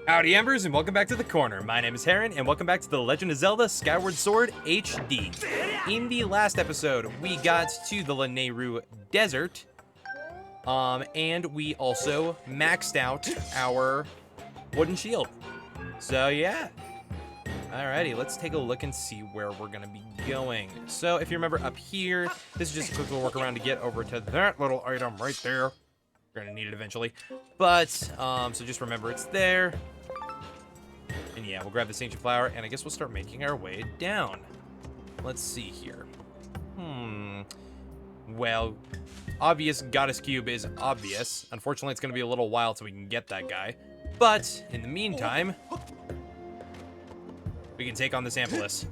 Howdy Embers and welcome back to the corner. My name is Heron and welcome back to The Legend of Zelda Skyward Sword HD. In the last episode, we got to the Lanayru Desert, and we also maxed out our wooden shield. So yeah. Alrighty, let's take a look and see where we're gonna be going. So if you remember up here, this is just a quick little work around to get over to that little item right there. We're gonna need it eventually. But, so just remember it's there. And yeah, we'll grab this ancient flower, and I guess we'll start making our way down. Let's see here. Well, obvious goddess cube is obvious. Unfortunately, it's going to be a little while till we can get that guy. But, in the meantime, we can take on this Ampulus.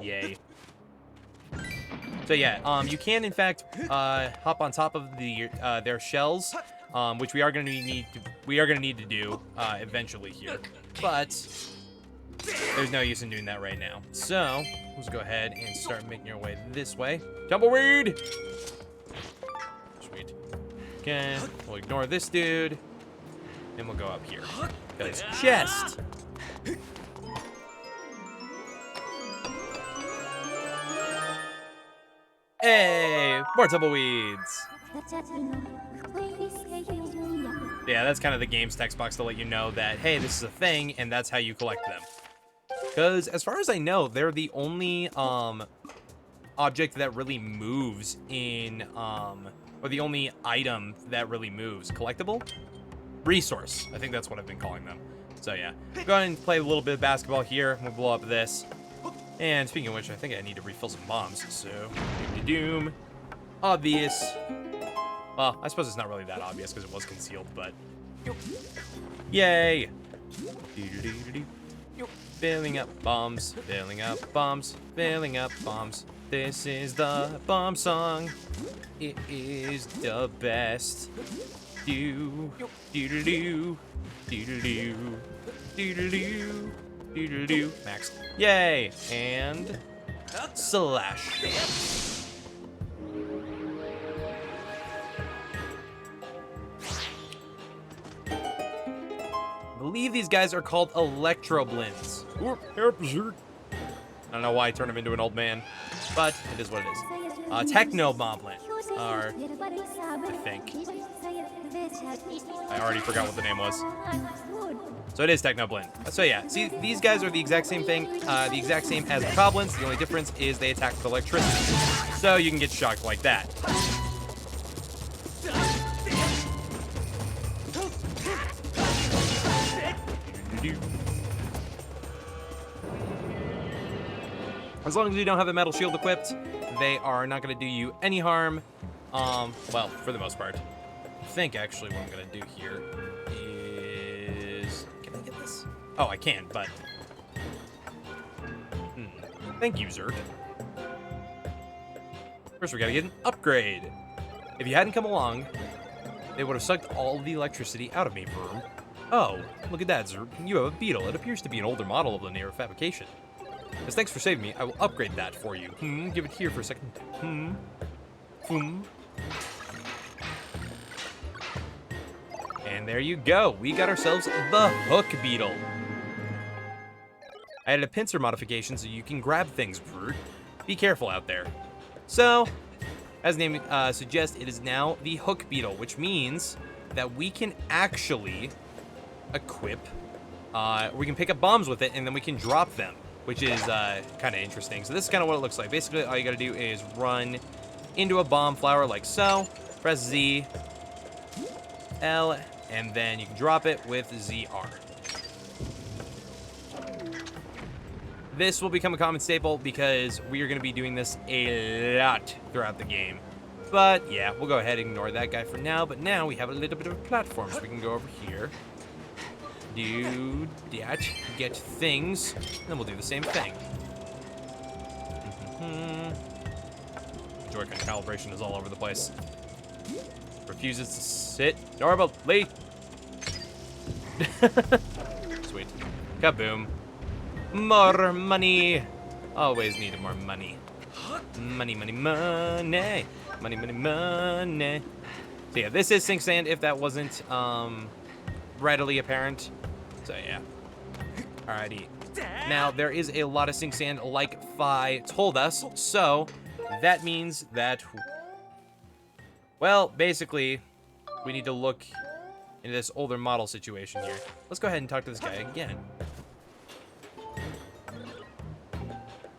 Yay. So yeah, you can in fact hop on top of their shells, which we are going to need to do eventually here. But there's no use in doing that right now. So let's go ahead and start making our way this way. Tumbleweed. Sweet. Okay, we'll ignore this dude, and we'll go up here. Because chest. Hey, more tumbleweeds. Yeah, that's kind of the game's text box to let you know that, hey, this is a thing, and that's how you collect them. Because as far as I know, they're the only object that really moves in, or the only item that really moves. Collectible? Resource. I think that's what I've been calling them. So yeah, go ahead and play a little bit of basketball here. We'll blow up this. And speaking of which, I think I need to refill some bombs. So, doom. Obvious. Well, I suppose it's not really that obvious because it was concealed, but yay! Filling up bombs, filling up bombs, filling up bombs. This is the bomb song. It is the best. Do do do do do do do do do do do. Max. Yay! And slash. I believe these guys are called Electro Blins. I don't know why I turned him into an old man, but it is what it is. Techno Moblin, or I think. I already forgot what the name was. So it is Technoblin. So yeah, see, these guys are the exact same thing, the exact same as the Goblins. The only difference is they attack with electricity. So you can get shocked like that. As long as you don't have a metal shield equipped, they are not going to do you any harm. Well, for the most part. I think actually what I'm going to do here is... Can I get this? Oh, I can, but... Thank you, Zert. First, we got to get an upgrade. If you hadn't come along, they would have sucked all the electricity out of me, Vroom. Oh, look at that, Zert. You have a beetle. It appears to be an older model of Lanayru fabrication. As thanks for saving me, I will upgrade that for you. Give it here for a second. And there you go. We got ourselves the Hook Beetle. I added a pincer modification so you can grab things, Brute. Be careful out there. So, as the name suggests, it is now the Hook Beetle, which means that we can actually equip, we can pick up bombs with it, and then we can drop them, which is kind of interesting. So this is kind of what it looks like. Basically, all you got to do is run into a bomb flower like so, press Z, L, and then you can drop it with ZR. This will become a common staple because we are going to be doing this a lot throughout the game. But yeah, we'll go ahead and ignore that guy for now. But now we have a little bit of a platform, so we can go over here, do that, get things, and then we'll do the same thing. Joy-Con calibration is all over the place. Refuses to sit normally. Sweet. Kaboom. More money. Always needed more money. Money, money, money. Money, money, money. So yeah, this is sink sand if that wasn't readily apparent. So yeah. Alrighty. Now, there is a lot of sink sand like Fi told us, so that means that, well, basically, we need to look into this older model situation here. Let's go ahead and talk to this guy again.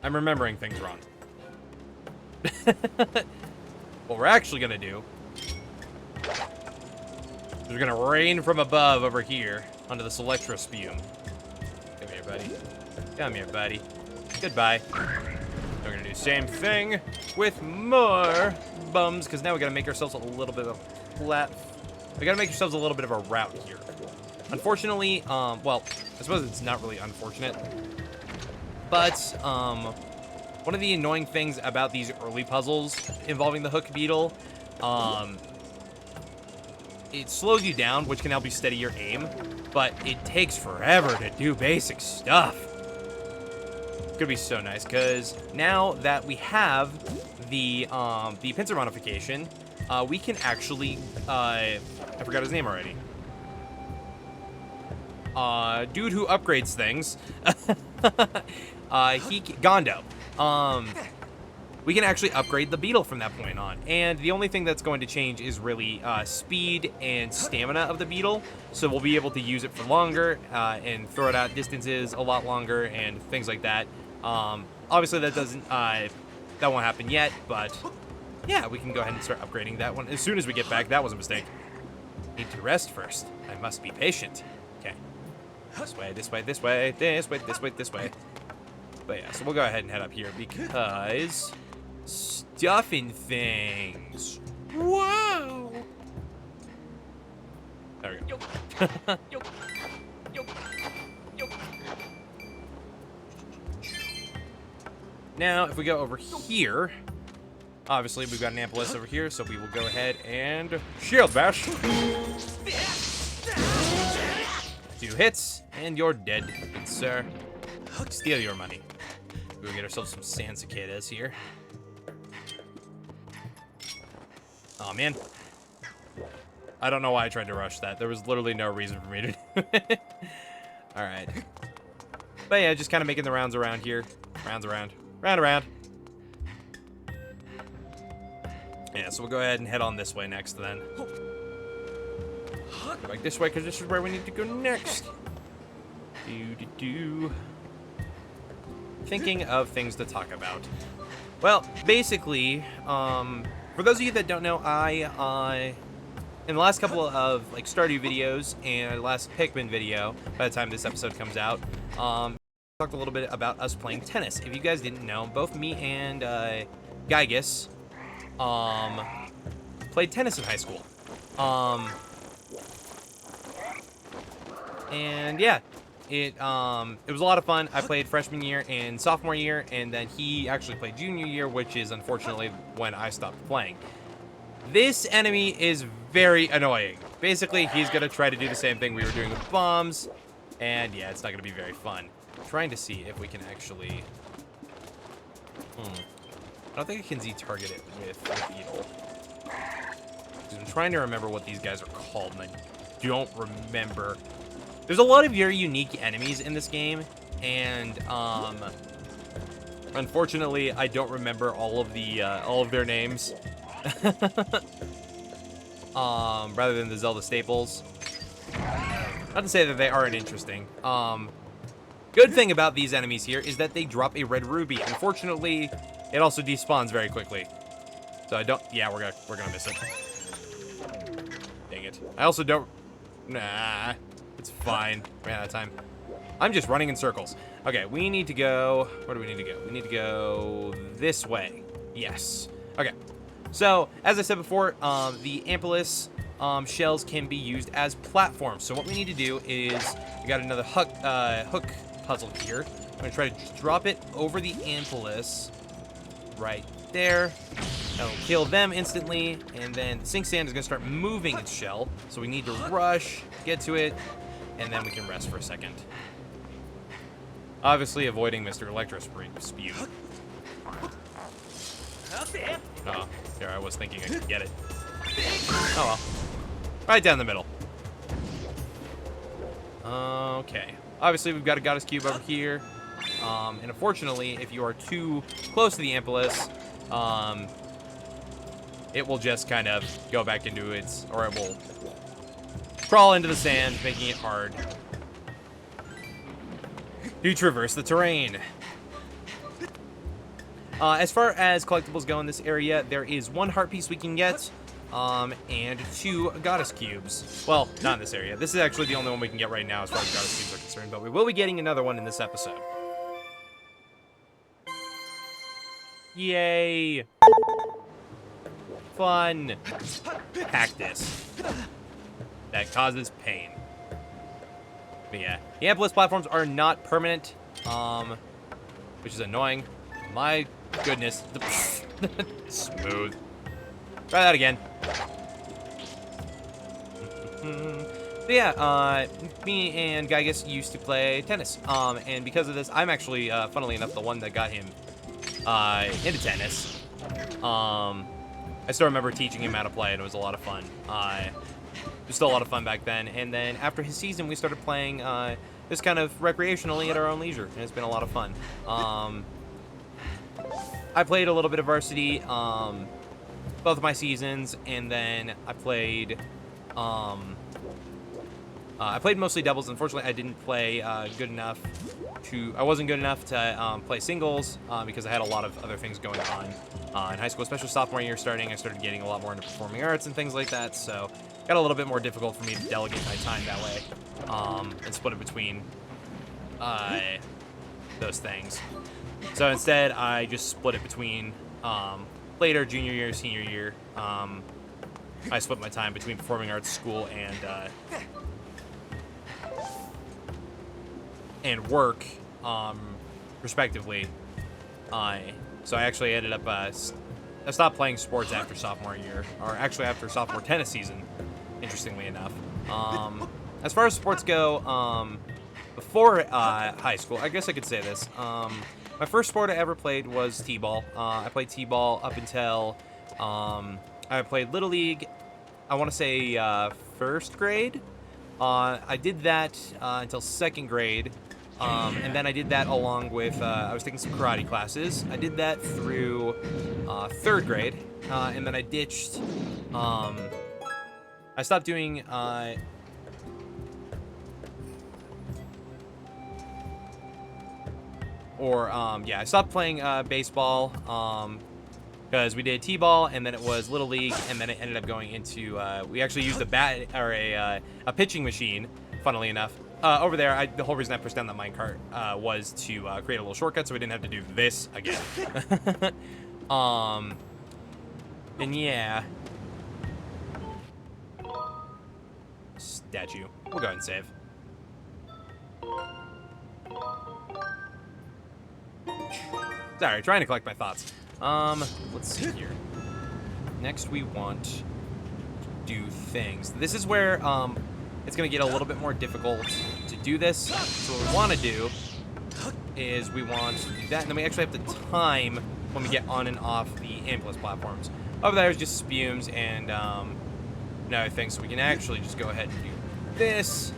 I'm remembering things wrong. What we're actually going to do is we're going to rain from above over here onto this electro spume. Come here, buddy. Come here, buddy. Goodbye. We're going to do the same thing with more bums, because now we got to make ourselves a little bit of we got to make ourselves a little bit of a route here. Unfortunately, well, I suppose it's not really unfortunate, but one of the annoying things about these early puzzles involving the hook beetle, it slows you down, which can help you steady your aim, but it takes forever to do basic stuff. It's gonna be so nice, because now that we have the pincer modification, we can actually, I forgot his name already. Dude who upgrades things. Gondo. We can actually upgrade the beetle from that point on. And the only thing that's going to change is really speed and stamina of the beetle. So we'll be able to use it for longer and throw it out distances a lot longer and things like that. Obviously that doesn't, that won't happen yet, but yeah, we can go ahead and start upgrading that one as soon as we get back. That was a mistake. Need to rest first. I must be patient. Okay. This way, this way, this way, this way, this way, this way. But yeah, so we'll go ahead and head up here because stuff and things. Whoa! There we go. Now, if we go over here, obviously we've got an Ampulus over here, so we will go ahead and shield bash. 2 hits, and you're dead, good sir. Steal your money. We'll get ourselves some sand cicadas here. Oh man. I don't know why I tried to rush that. There was literally no reason for me to do it. Alright. But yeah, just kind of making the rounds around here. Rounds around. Round around. Yeah, so we'll go ahead and head on this way next then. Go back this way, because this is where we need to go next. Thinking of things to talk about. Well, basically, for those of you that don't know, I, in the last couple of, like, Stardew videos and the last Pikmin video, by the time this episode comes out, talked a little bit about us playing tennis. If you guys didn't know, both me and, Gygus, played tennis in high school. And yeah, it was a lot of fun. I played freshman year and sophomore year, and then he actually played junior year, which is unfortunately when I stopped playing. This enemy is very annoying. Basically, he's gonna try to do the same thing we were doing with bombs, and yeah, it's not gonna be very fun. I'm trying to see if we can actually, I don't think I can Z-target it with the beetle. I'm trying to remember what these guys are called, and I don't remember. There's a lot of very unique enemies in this game, and unfortunately, I don't remember all of their names. Rather than the Zelda staples. Not to say that they aren't interesting. Good thing about these enemies here is that they drop a red ruby. Unfortunately, it also despawns very quickly. So I don't. Yeah, we're gonna miss it. Dang it. I also don't. Nah. It's fine. Ran out of time. I'm just running in circles. Okay, we need to go... Where do we need to go? We need to go this way. Yes. Okay. So, as I said before, the Ampulus shells can be used as platforms. So what we need to do is... We got another hook puzzle here. I'm going to try to drop it over the Ampulus. Right there. That'll kill them instantly. And then the sink sand is going to start moving its shell. So we need to rush, get to it, and then we can rest for a second. Obviously avoiding Mr. Electro Spew. Oh, here I was thinking I could get it. Oh well. Right down the middle. Okay. Obviously, we've got a Goddess Cube over here. And unfortunately, if you are too close to the Ampulus, it will just kind of go back into its, or it will crawl into the sand, making it hard to traverse the terrain. As far as collectibles go in this area, there is 1 heart piece we can get, and 2 Goddess Cubes. Well, not in this area. This is actually the only one we can get right now as far as Goddess Cubes are concerned, but we will be getting another one in this episode. Yay! Fun! Cactus. That causes pain. But yeah, the Ampulus platforms are not permanent, which is annoying. My goodness. Smooth. Try that again. So yeah, me and Gygus used to play tennis. And because of this, I'm actually, funnily enough, the one that got him into tennis. I still remember teaching him how to play, and it was a lot of fun. It was still a lot of fun back then. And then after his season, we started playing just kind of recreationally at our own leisure, and it's been a lot of fun. I played a little bit of varsity, both of my seasons, and then I played mostly doubles. Unfortunately, I didn't play good enough to. I wasn't good enough to play singles because I had a lot of other things going on in high school, especially sophomore year starting. I started getting a lot more into performing arts and things like that, so it got a little bit more difficult for me to delegate my time that way and split it between those things. So instead, I just split it between later junior year, senior year. I split my time between performing arts school and work, respectively. So I actually ended up, I stopped playing sports after sophomore year, or actually after sophomore tennis season, interestingly enough. As far as sports go, before high school, I guess I could say this, my first sport I ever played was t-ball. I played t-ball up until, I played Little League, I want to say first grade. I did that until second grade. And then I did that along with, I was taking some karate classes. I did that through third grade, and then I ditched, I stopped doing, yeah, I stopped playing baseball, because we did t-ball, and then it was Little League, and then it ended up going into, we actually used a bat, or a pitching machine, funnily enough. Over there, the whole reason I pushed down that minecart was to create a little shortcut so we didn't have to do this again. And yeah. Statue. We'll go ahead and save. Sorry, trying to collect my thoughts. Let's see here. Next we want to do things. This is where, it's going to get a little bit more difficult to do this. So what we want to do is we want to do that, and then we actually have to time when we get on and off the Ampulus platforms. Over there is just spumes and another thing, so we can actually just go ahead and do this.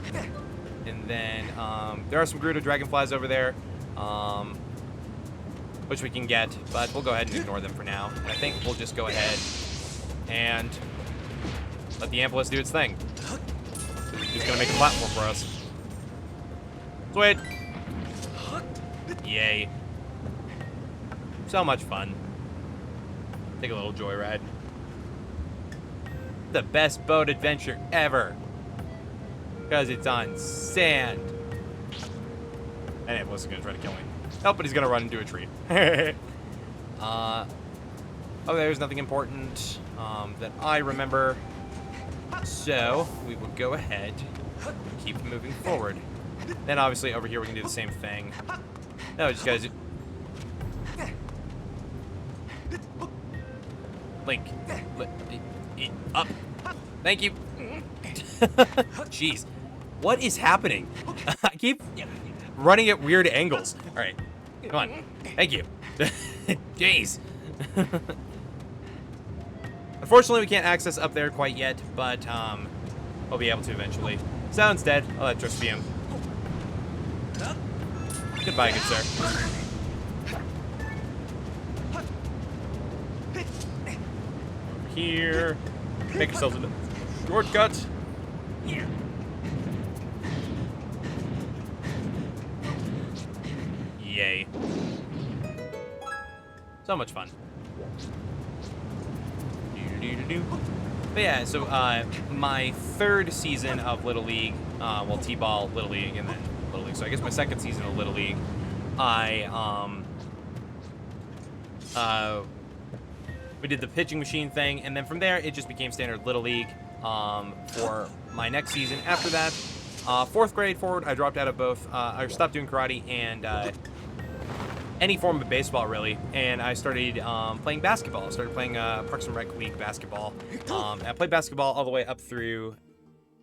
And then there are some Gerudo dragonflies over there, which we can get, but we'll go ahead and ignore them for now. And I think we'll just go ahead and let the Ampulus do its thing. He's gonna make a platform for us. Sweet. Yay. So much fun. Take a little joyride. The best boat adventure ever. Because it's on sand. And it wasn't gonna try to kill me. Nope, but he's gonna run into a tree. Oh, there's nothing important that I remember. So, we will go ahead and keep moving forward. Then, obviously, over here we can do the same thing. No, just guys. Link. Up. Thank you. Jeez. What is happening? I keep running at weird angles. Alright. Come on. Thank you. Jeez. Unfortunately, we can't access up there quite yet, but we'll be able to eventually. So instead, electricity him. Goodbye, good sir. Over here. Make yourselves a shortcut. Yay. So much fun. But yeah, so my third season of Little League, well, T-Ball, Little League, and then Little League. So I guess my second season of Little League, we did the pitching machine thing, and then from there, it just became standard Little League. For my next season after that, 4th grade forward, I dropped out of both. I stopped doing karate and any form of baseball, really, and I started playing basketball. I started playing Parks and Rec League basketball. I played basketball all the way up through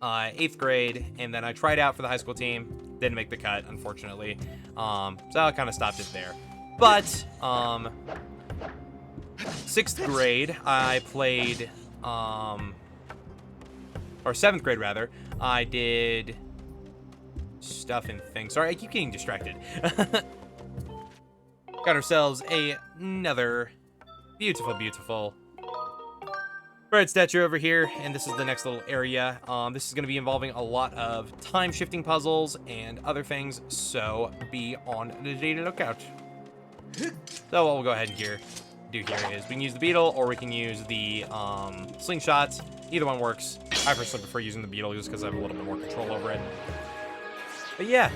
8th grade, and then I tried out for the high school team. Didn't make the cut, unfortunately. So I kind of stopped it there. But 6th grade, I played, or 7th grade, rather, I did stuff and things. Sorry, I keep getting distracted. Got ourselves another beautiful, beautiful bird statue over here, and this is the next little area. This is going to be involving a lot of time-shifting puzzles and other things, so be on the lookout. So what we'll go ahead and do here is we can use the beetle, or we can use the slingshot. Either one works. I personally prefer using the beetle just because I have a little bit more control over it. But yeah.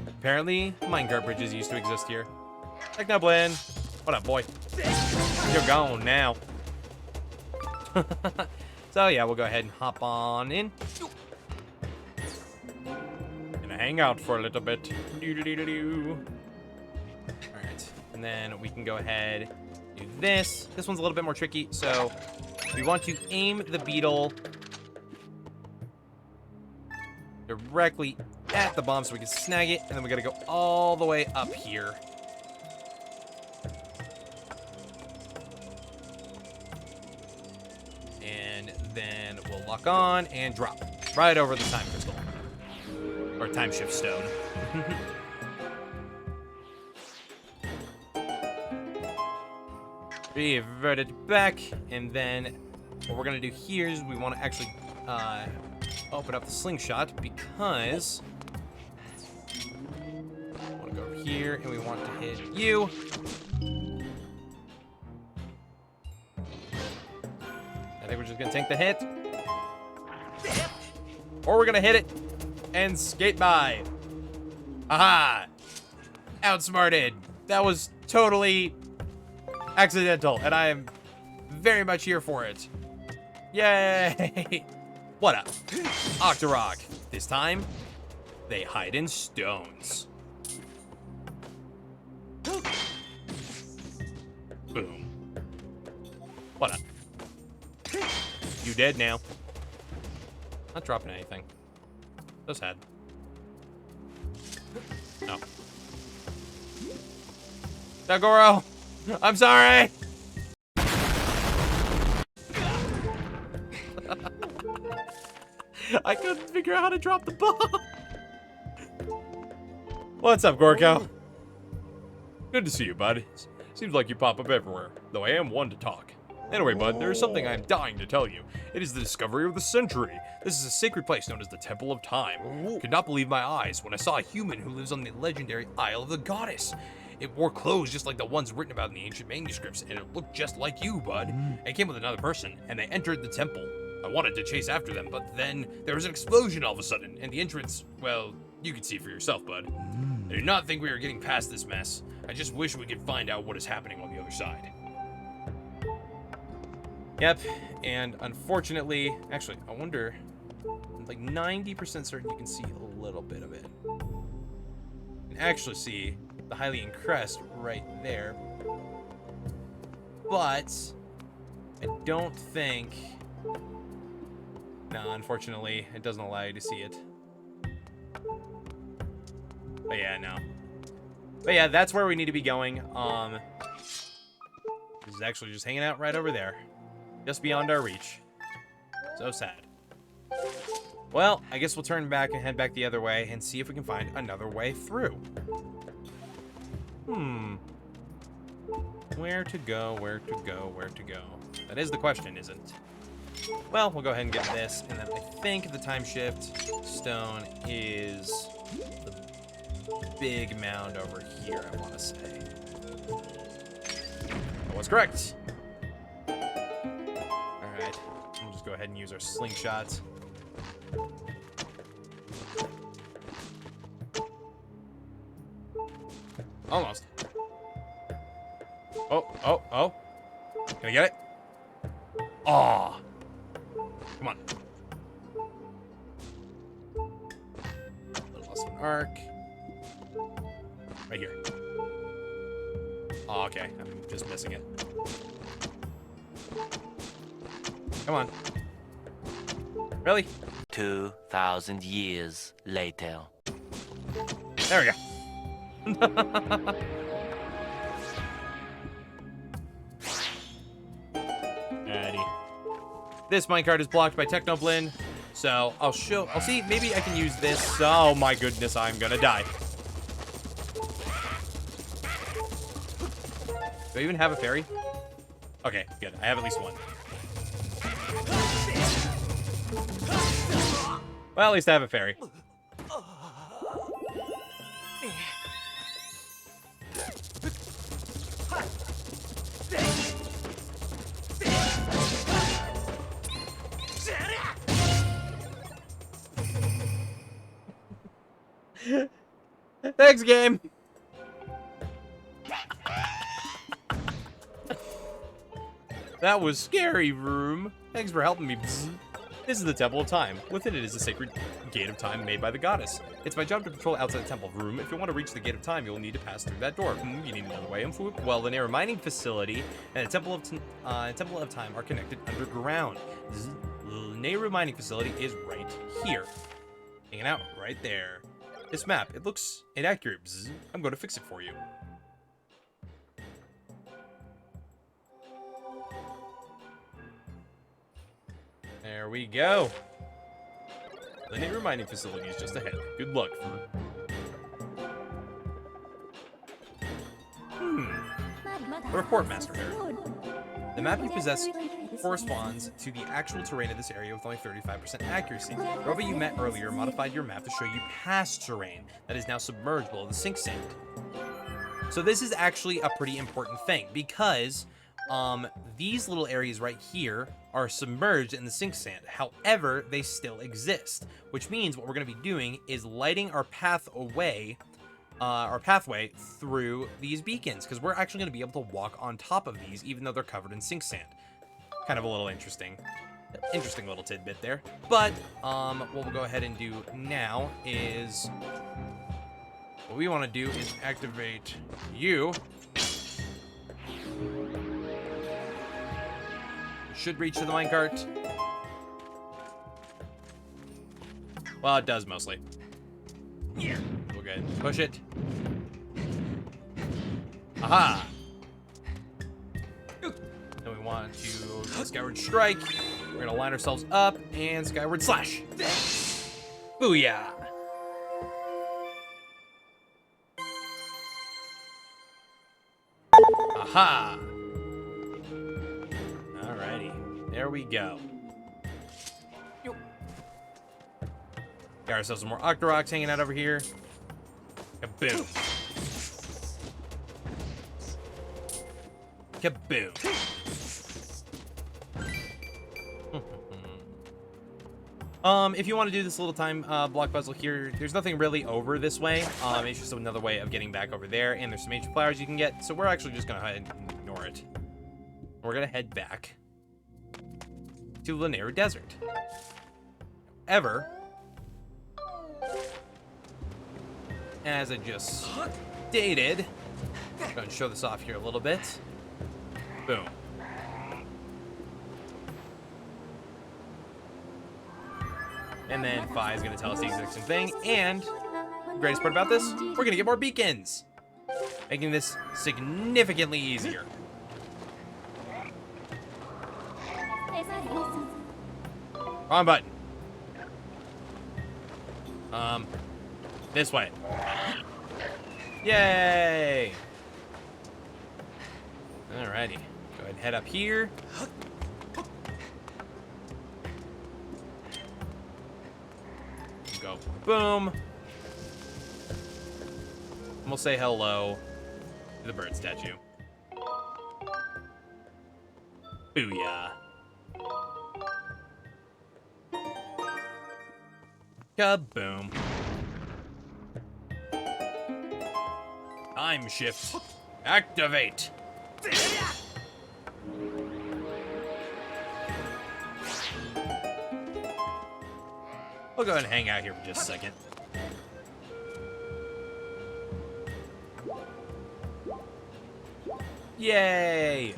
Apparently, minecart bridges used to exist here. Technoblin! What up, boy? You're gone now. So yeah, we'll go ahead and hop on in. Gonna hang out for a little bit. Alright, and then we can go ahead and do this. This one's a little bit more tricky, so we want to aim the beetle directly at the bomb so we can snag it, and then we gotta go all the way up here. And then we'll lock on and drop right over the time crystal. Or time shift stone. Revert it back, and then what we're gonna do here is we want to actually open up the slingshot because we want to go over here and we want to hit you. I think we're just gonna tank the hit, or we're gonna hit it and skate by. Aha! Outsmarted. That was totally accidental, and I am very much here for it. Yay! What up? Octorok. This time, they hide in stones. Boom. What up? You dead now. Not dropping anything. So sad. No. Dagoro! I'm sorry! I couldn't figure out how to drop the bomb. What's up, Gorko? Good to see you, bud. Seems like you pop up everywhere, though I am one to talk. Anyway, bud, there is something I am dying to tell you. It is the discovery of the century. This is a sacred place known as the Temple of Time. Could not believe my eyes when I saw a human who lives on the legendary Isle of the Goddess. It wore clothes just like the ones written about in the ancient manuscripts, and it looked just like you, bud. It came with another person, and they entered the temple. I wanted to chase after them, but then there was an explosion all of a sudden, and the entrance, well, you can see for yourself, bud. I did not think we were getting past this mess. I just wish we could find out what is happening on the other side. Yep, and unfortunately, actually, I wonder, I'm like 90% certain you can see a little bit of it. You can actually see the Hylian crest right there. But I don't think, no, unfortunately, it doesn't allow you to see it. But yeah, no. But yeah, that's where we need to be going. This is actually just hanging out right over there. Just beyond our reach. So sad. Well, I guess we'll turn back and head back the other way and see if we can find another way through. Where to go, where to go, where to go? That is the question, isn't? Well, we'll go ahead and get this, and then I think the time shift stone is the big mound over here, I want to say. I was correct. Alright, we'll just go ahead and use our slingshots. Almost. Oh. Can I get it? Aw. Come on. Little less of an arc. Right here. Oh, okay. I'm just missing it. Come on. Really? 2,000 years later. There we go. Alrighty. This minecart is blocked by Technoblin, so I'll see, maybe I can use this. Oh my goodness, I'm gonna die. Do I even have a fairy? Okay, good. I have at least one. Well, at least I have a fairy. Thanks, game. That was scary, room. Thanks for helping me. This is the Temple of Time. Within it is a sacred gate of time made by the goddess. It's my job to patrol outside the Temple Room. If you want to reach the gate of time, you'll need to pass through that door. You need another way. Well, the Lanayru mining facility and the Temple of Time are connected underground. The Lanayru mining facility is right here. Hanging out right there. This map, it looks inaccurate. I'm going to fix it for you. There we go. The Lanayru mining facility is just ahead. Good luck. Report, Master Heron. The map you possess corresponds to the actual terrain of this area with only 35% accuracy. The robot you met earlier modified your map to show you past terrain that is now submerged below the sink sand. So this is actually a pretty important thing because these little areas right here are submerged in the sink sand. However, they still exist, which means what we're going to be doing is lighting our pathway through these beacons, because we're actually going to be able to walk on top of these, even though they're covered in sink sand. Kind of a little interesting little tidbit there. But what we'll go ahead and do now is what we want to do is activate you. Should reach to the minecart. Well, it does mostly. Yeah. We'll go ahead and push it. Aha! Then we want to Skyward Strike. We're gonna line ourselves up and Skyward Slash. Booyah! Aha! There we go. Got ourselves some more Octoroks hanging out over here. Kaboom. Kaboom. If you want to do this little time block puzzle here, there's nothing really over this way. It's just another way of getting back over there, and there's some ancient flowers you can get, so we're actually just gonna go ahead and ignore it. We're gonna head back to Lanayru Desert. However, as I just stated, I'm going to show this off here a little bit. Boom. And then Phi is going to tell us the exact same thing. And the greatest part about this, we're going to get more beacons, making this significantly easier. Wrong button. This way. Yay! Alrighty. Go ahead and head up here. Go boom. And we'll say hello to the bird statue. Booyah. Kaboom. Time shift. Activate. We'll go ahead and hang out here for just a second. Yay!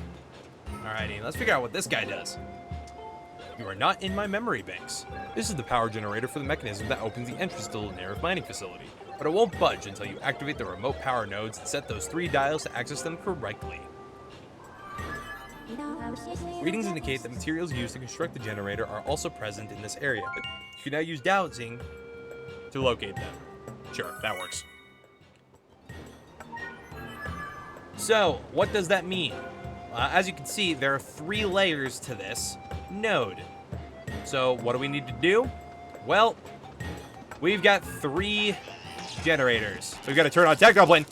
Alrighty, let's figure out what this guy does. You are not in my memory banks. This is the power generator for the mechanism that opens the entrance to the Lanayru mining facility, but it won't budge until you activate the remote power nodes and set those 3 dials to access them correctly. Readings indicate that materials used to construct the generator are also present in this area, but you can now use dowsing to locate them. Sure, that works. So, what does that mean? As you can see, there are 3 layers to this node. So, what do we need to do? Well, we've got 3 generators. We've got to turn on tech goblin.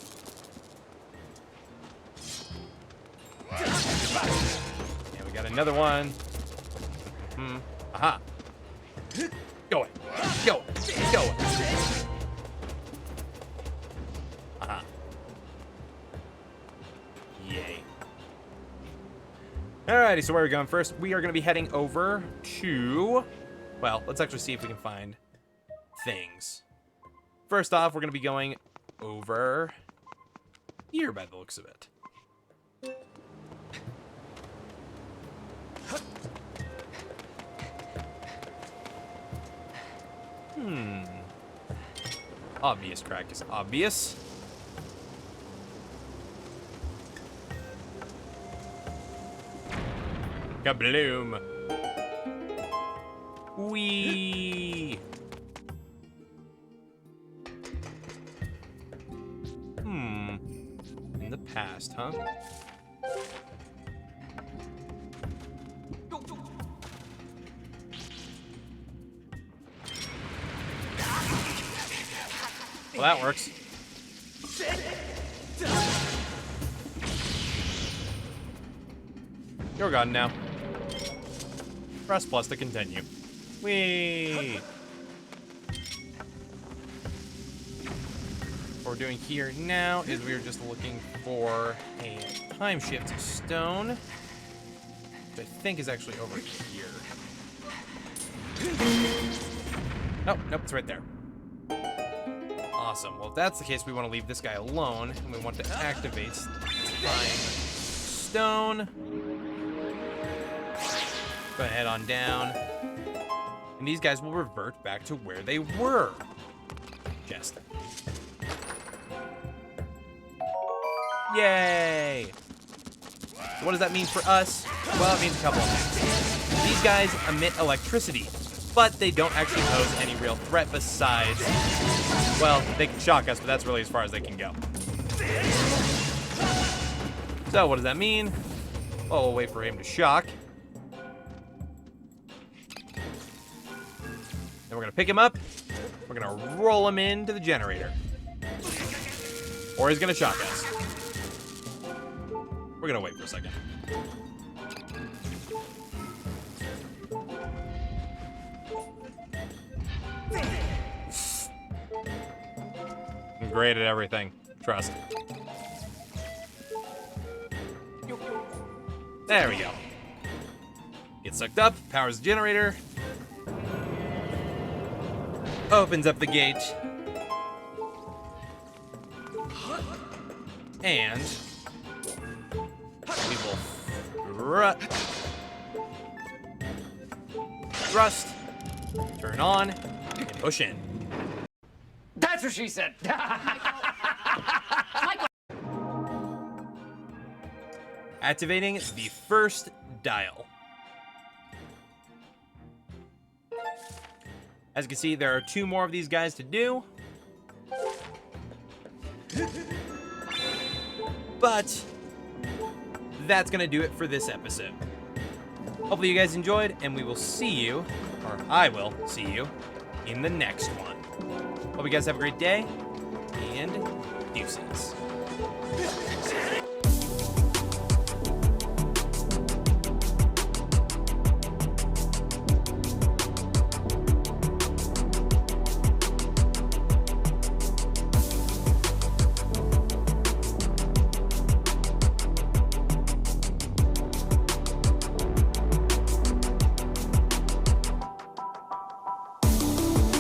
And we got another one. Aha. Go it. Go it. Go it. Aha. Yay. Alrighty, so where are we going first? We are going to be heading over to... Well, let's actually see if we can find things. First off, we're going to be going over here by the looks of it. Obvious crack is obvious. Kabloom. Whee! In the past, huh? Well, that works. You're gone now. Press plus to continue. Whee! What we're doing here now is we're just looking for a time shift stone, which I think is actually over here. Oh, nope, it's right there. Awesome. Well, if that's the case, we want to leave this guy alone, and we want to activate time stone. Go ahead on down. And these guys will revert back to where they were. Chest. Yay! So what does that mean for us? Well, it means a couple of things. These guys emit electricity, but they don't actually pose any real threat besides... Well, they can shock us, but that's really as far as they can go. So, what does that mean? Well, we'll wait for him to shock. Then we're gonna pick him up. We're gonna roll him into the generator. Or he's gonna shock us. We're gonna wait for a second. I'm great at everything. Trust. There we go. Gets sucked up, powers the generator. Opens up the gate. And we will thrust, turn on, and push in. That's what she said. Activating the first dial. As you can see, there are 2 more of these guys to do. But that's going to do it for this episode. Hopefully you guys enjoyed, and we will see you, or I will see you, in the next one. Hope you guys have a great day, and deuces.